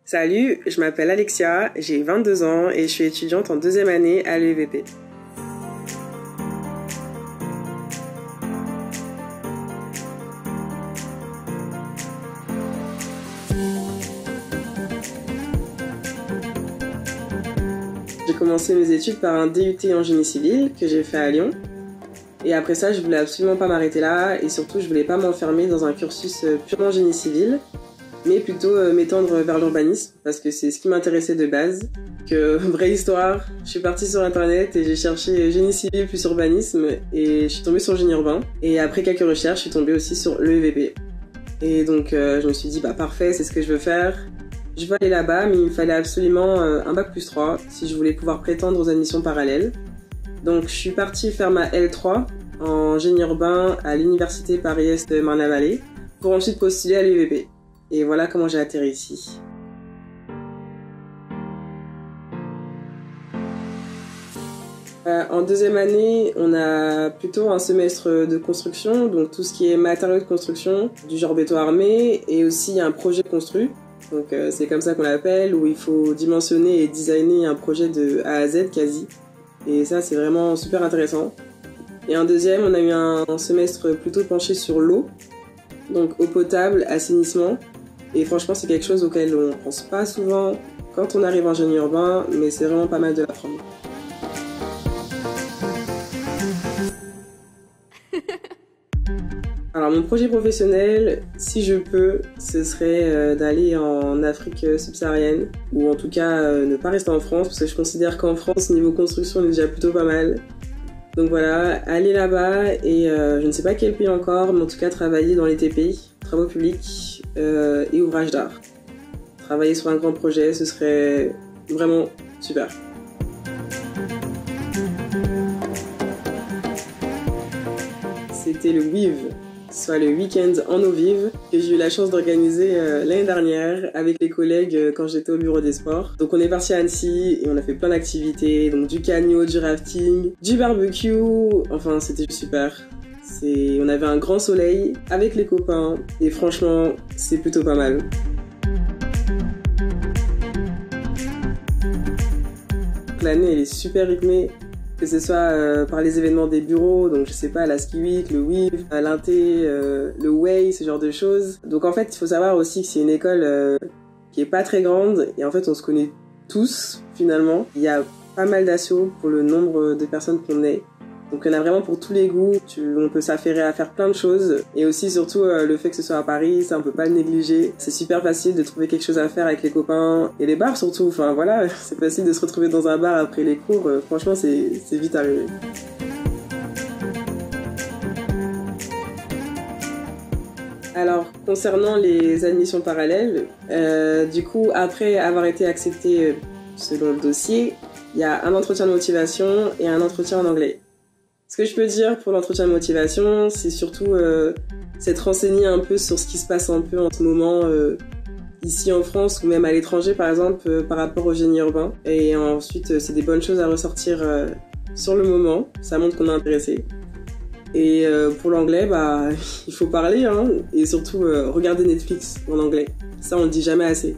Salut, je m'appelle Alexia, j'ai 22 ans et je suis étudiante en 2e année à l'UVP. J'ai commencé mes études par un DUT en génie civil que j'ai fait à Lyon. Et après ça, je voulais absolument pas m'arrêter là et surtout, je voulais pas m'enfermer dans un cursus purement génie civil, mais plutôt m'étendre vers l'urbanisme parce que c'est ce qui m'intéressait de base. Vraie histoire, je suis partie sur internet et j'ai cherché génie civil plus urbanisme et je suis tombée sur génie urbain. Et après quelques recherches, je suis tombée aussi sur l'EVP. Et donc je me suis dit parfait, c'est ce que je veux faire. Je veux aller là-bas, mais il me fallait absolument un bac+3 si je voulais pouvoir prétendre aux admissions parallèles. Donc je suis partie faire ma L3 en génie urbain à l'université Paris-Est Marne-la-Vallée pour ensuite postuler à l'UVP. Et voilà comment j'ai atterri ici. En 2e année, on a plutôt un semestre de construction, donc tout ce qui est matériaux de construction, du genre béton armé, et aussi un projet construit. Donc c'est comme ça qu'on l'appelle, où il faut dimensionner et designer un projet de A à Z quasi. Et ça, c'est vraiment super intéressant. Et en 2e, on a eu un semestre plutôt penché sur l'eau, donc eau potable, assainissement. Et franchement, c'est quelque chose auquel on pense pas souvent quand on arrive en génie urbain, mais c'est vraiment pas mal de l'apprendre. Alors mon projet professionnel, si je peux, ce serait d'aller en Afrique subsaharienne, ou en tout cas ne pas rester en France, parce que je considère qu'en France, niveau construction, on est déjà plutôt pas mal. Donc voilà, aller là-bas et je ne sais pas quel pays encore, mais en tout cas travailler dans les TPI, travaux publics et ouvrages d'art. Travailler sur un grand projet, ce serait vraiment super. C'était le WIV, soit le week-end en eau vive, que j'ai eu la chance d'organiser l'année dernière avec les collègues quand j'étais au bureau des sports. Donc on est parti à Annecy et on a fait plein d'activités, donc du canot, du rafting, du barbecue, enfin c'était super. On avait un grand soleil avec les copains et franchement c'est plutôt pas mal. L'année elle est super rythmée, que ce soit par les événements des bureaux, donc je sais pas, la Ski Week, le WIV, l'Inté, le Way, ce genre de choses. Donc en fait, il faut savoir aussi que c'est une école qui est pas très grande et en fait on se connaît tous finalement. Il y a pas mal d'assos pour le nombre de personnes qu'on est. Donc il y en a vraiment pour tous les goûts, on peut s'affairer à faire plein de choses. Et aussi surtout le fait que ce soit à Paris, ça on peut pas le négliger. C'est super facile de trouver quelque chose à faire avec les copains et les bars surtout. Enfin voilà, c'est facile de se retrouver dans un bar après les cours, franchement c'est vite arrivé. Alors concernant les admissions parallèles, du coup après avoir été accepté selon le dossier, il y a un entretien de motivation et un entretien en anglais. Ce que je peux dire pour l'entretien de motivation, c'est surtout s'être renseigné un peu sur ce qui se passe un peu en ce moment ici en France ou même à l'étranger par exemple par rapport au génie urbain. Et ensuite, c'est des bonnes choses à ressortir sur le moment, ça montre qu'on est intéressé. Et pour l'anglais, il faut parler et surtout regarder Netflix en anglais. Ça, on le dit jamais assez.